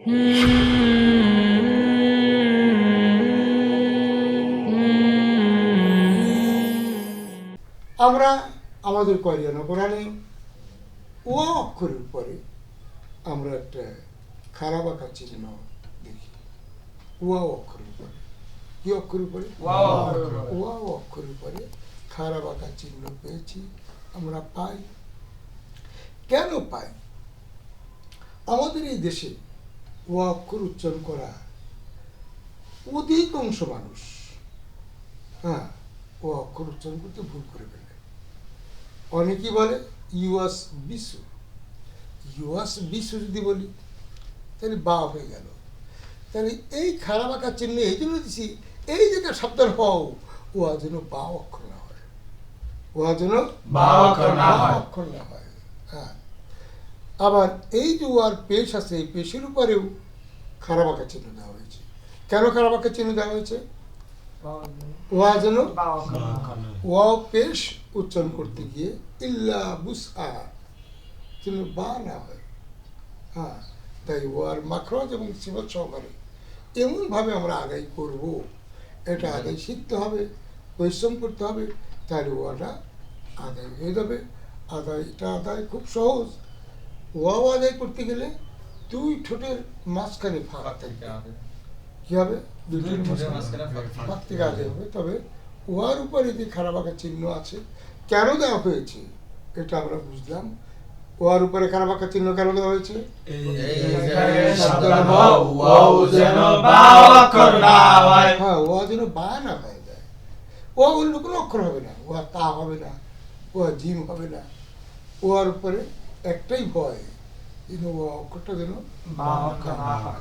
আমরা আমাদের কোরিয়ান কোরআনে ও অক্ষরের পরে আমরা একটা খারাপ আঁকা চিহ্ন দেখি। ওয়া অক্ষরের পরে কি অক্ষরের পরে? ওয়া অক্ষরের পরে খারাপ আঁকা চিহ্ন পেয়েছি, আমরা পাই। কেন পাই? আমাদের এই দেশে ওয়া অক্ষর উচ্চারণ করা অধিকাংশ মানুষ ও অক্ষর উচ্চারণ করতে ভুল করে ফেলে। অনেকেই বলে ইউএস বিশু, ইউএস বিশু যদি বলি তাহলে বা হয়ে গেল। তাহলে এই খারাপ আঁকার চিহ্ন এই জন্য দিছি, এই জায়গায় সাবধান হও, ওয়া যেন বা অক্ষর না হয়, ওয়া যেন বা অক্ষর না হয়। হ্যাঁ, আবার এই যে ওয়ার পেশ আছে, এই পেশের উপরেও খারাপ আঁকার চিহ্ন দেওয়া হয়েছে। কেন খারাপ আঁকার চিহ্ন দেওয়া হয়েছে? ওয়া যেন ওয়া পেশ উচ্চারণ করতে গিয়ে ইল্লা বুসআ যেন বা না হয়। হ্যাঁ, তাই ওয়ার মাখরাজ এবং সিফাত সহকারে এমনভাবে আমরা আদায় করব, এটা আদায় শিখতে হবে, পরিশ্রম করতে হবে, তাহলে ওয়াটা আদায় হয়ে যাবে। এটা আদায় খুব সহজ। ওয়াও আদায় করতে গেলে দুই ঠোঁটের মাঝখানে ফাঁকা থাকতে হবে। কি হবে? দুই ঠোঁটের মাঝখানে ফাঁক থেকে আদায় হবে। তবে ওয়ার উপরে যে খারাপ আঁকার চিহ্ন আছে কেন দেওয়া হয়েছে এটা আমরা বুঝলাম। ওয়ার উপরে খারাপ আঁকার চিহ্ন কেন দেওয়া হয়েছে? হ্যাঁ, ওয়া যেন বা না হয়ে যায়। ওয়া অন্য কোনো অক্ষর হবে না, ওয়া তা হবে না, ওয়া জিম হবে না। ওয়ার উপরে একটাই ভয়, যেন ওয়া অক্ষরটা যেন বা অক্ষর না হয়।